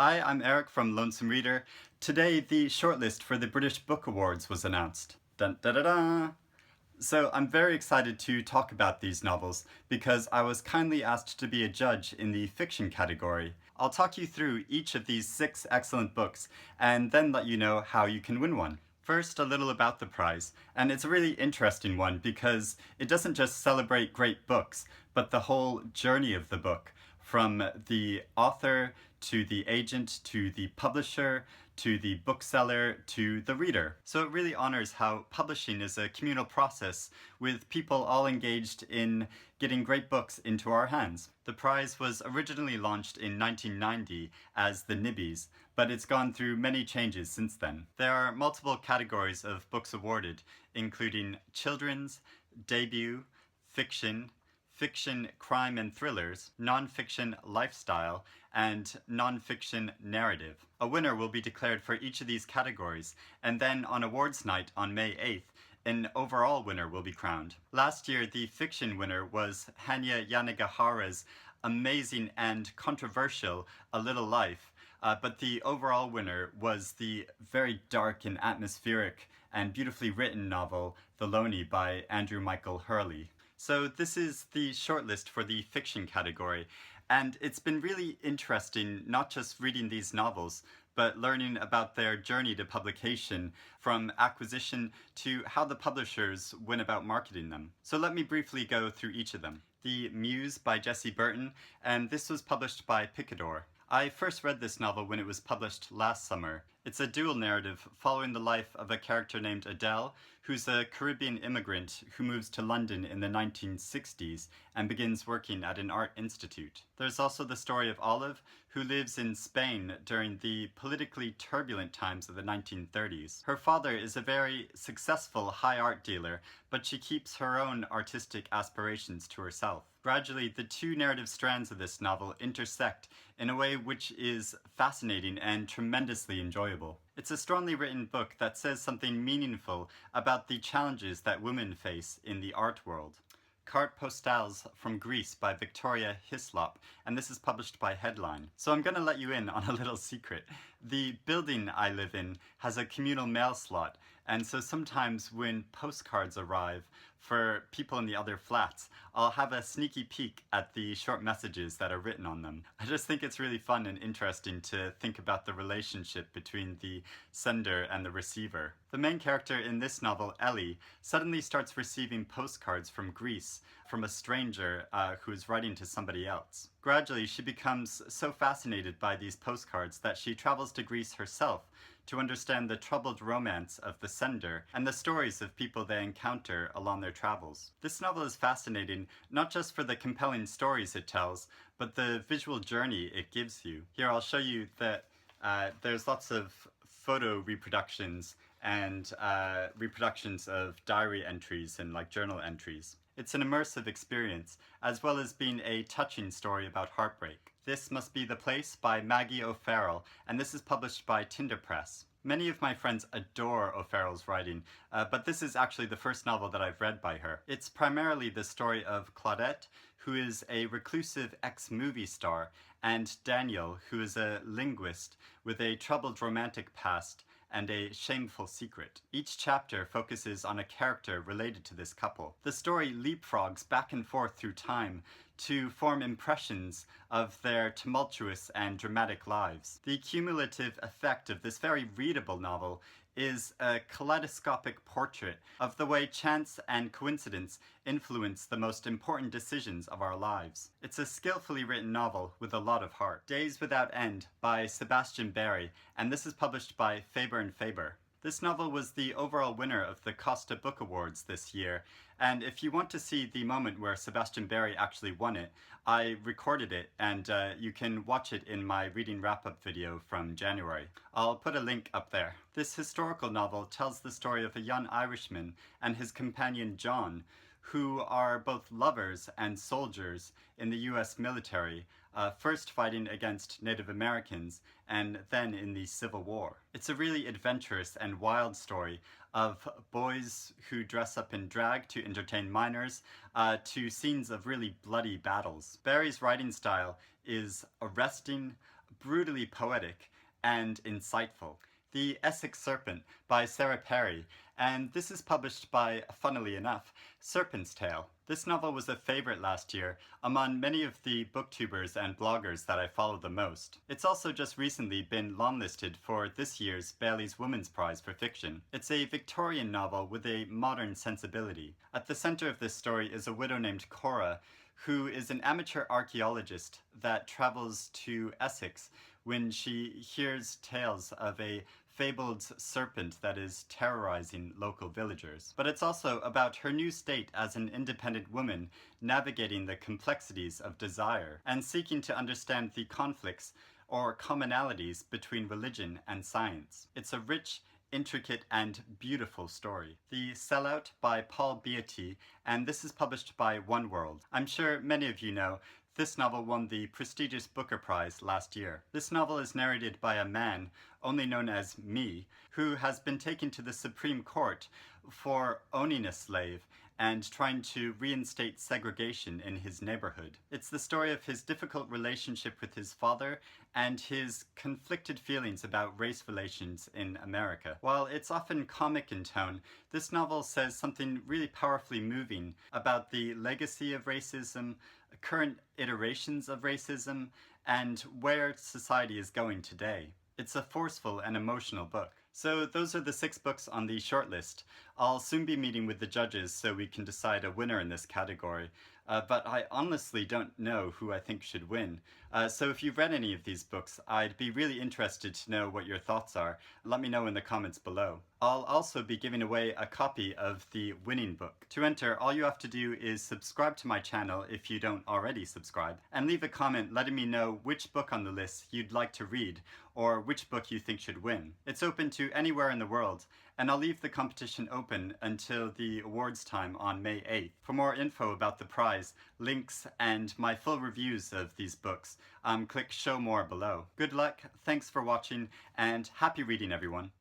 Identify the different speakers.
Speaker 1: Hi, I'm Eric from Lonesome Reader. Today, the shortlist for the British Book Awards was announced. Dun, da, da, da. So I'm very excited to talk about these novels because I was kindly asked to be a judge in the fiction category. I'll talk you through each of these 6 excellent books and then let you know how you can win one. First, a little about the prize, and it's a really interesting one because it doesn't just celebrate great books, but the whole journey of the book, from the author to the agent to the publisher to the bookseller to the reader. So it really honors how publishing is a communal process with people all engaged in getting great books into our hands. The prize was originally launched in 1990 as the Nibbies, but it's gone through many changes since then. There are multiple categories of books awarded, including children's, debut, fiction, fiction crime and thrillers, non-fiction lifestyle, and non-fiction narrative. A winner will be declared for each of these categories, and then on awards night on May 8th, an overall winner will be crowned. Last year, the fiction winner was Hanya Yanagihara's amazing and controversial A Little Life, but the overall winner was the very dark and atmospheric and beautifully written novel The Loney by Andrew Michael Hurley. So this is the shortlist for the fiction category, and it's been really interesting not just reading these novels, but learning about their journey to publication, from acquisition to how the publishers went about marketing them. So let me briefly go through each of them. The Muse by Jessie Burton, and this was published by Picador. I first read this novel when it was published last summer. It's a dual narrative following the life of a character named Adele, who's a Caribbean immigrant who moves to London in the 1960s and begins working at an art institute. There's also the story of Olive, who lives in Spain during the politically turbulent times of the 1930s. Her father is a very successful high art dealer, but she keeps her own artistic aspirations to herself. Gradually, the two narrative strands of this novel intersect in a way which is fascinating and tremendously enjoyable. It's a strongly written book that says something meaningful about the challenges that women face in the art world. Carte Postales from Greece by Victoria Hislop, and this is published by Headline. So I'm going to let you in on a little secret. The building I live in has a communal mail slot, and so sometimes when postcards arrive for people in the other flats, I'll have a sneaky peek at the short messages that are written on them. I just think it's really fun and interesting to think about the relationship between the sender and the receiver. The main character in this novel, Ellie, suddenly starts receiving postcards from Greece from a stranger who is writing to somebody else. Gradually, she becomes so fascinated by these postcards that she travels to Greece herself to understand the troubled romance of the sender and the stories of people they encounter along their travels. This novel is fascinating not just for the compelling stories it tells, but the visual journey it gives you. Here I'll show you that there's lots of photo reproductions and reproductions of diary entries and like journal entries. It's an immersive experience, as well as being a touching story about heartbreak. This Must Be the Place by Maggie O'Farrell, and this is published by Tinder Press. Many of my friends adore O'Farrell's writing, but this is actually the first novel that I've read by her. It's primarily the story of Claudette, who is a reclusive ex-movie star, and Daniel, who is a linguist with a troubled romantic past and a shameful secret. Each chapter focuses on a character related to this couple. The story leapfrogs back and forth through time to form impressions of their tumultuous and dramatic lives. The cumulative effect of this very readable novel is a kaleidoscopic portrait of the way chance and coincidence influence the most important decisions of our lives. It's a skillfully written novel with a lot of heart. Days Without End by Sebastian Barry, and this is published by Faber and Faber. This novel was the overall winner of the Costa Book Awards this year, and if you want to see the moment where Sebastian Barry actually won it, I recorded it, and you can watch it in my reading wrap-up video from January. I'll put a link up there. This historical novel tells the story of a young Irishman and his companion John, who are both lovers and soldiers in the US military, first fighting against Native Americans and then in the Civil War. It's a really adventurous and wild story of boys who dress up in drag to entertain minors, to scenes of really bloody battles. Barry's writing style is arresting, brutally poetic and insightful. The Essex Serpent by Sarah Perry, and this is published by, funnily enough, Serpent's Tale. This novel was a favorite last year among many of the booktubers and bloggers that I follow the most. It's also just recently been longlisted for this year's Bailey's Women's Prize for Fiction. It's a Victorian novel with a modern sensibility. At the center of this story is a widow named Cora, who is an amateur archaeologist that travels to Essex when she hears tales of a fabled serpent that is terrorizing local villagers. But it's also about her new state as an independent woman navigating the complexities of desire and seeking to understand the conflicts or commonalities between religion and science. It's a rich, intricate, and beautiful story. The Sellout by Paul Beatty, and this is published by One World. I'm sure many of you know this novel won the prestigious Booker Prize last year. This novel is narrated by a man, only known as Me, who has been taken to the Supreme Court for owning a slave and trying to reinstate segregation in his neighborhood. It's the story of his difficult relationship with his father and his conflicted feelings about race relations in America. While it's often comic in tone, this novel says something really powerfully moving about the legacy of racism, current iterations of racism, and where society is going today. It's a forceful and emotional book. So those are the 6 books on the shortlist. I'll soon be meeting with the judges so we can decide a winner in this category. But I honestly don't know who I think should win. So if you've read any of these books, I'd be really interested to know what your thoughts are. Let me know in the comments below. I'll also be giving away a copy of the winning book. To enter, all you have to do is subscribe to my channel if you don't already subscribe, and leave a comment letting me know which book on the list you'd like to read, or which book you think should win. It's open to anywhere in the world, and I'll leave the competition open until the awards time on May 8th. For more info about the prize, links, and my full reviews of these books, click Show More below. Good luck, thanks for watching, and happy reading, everyone.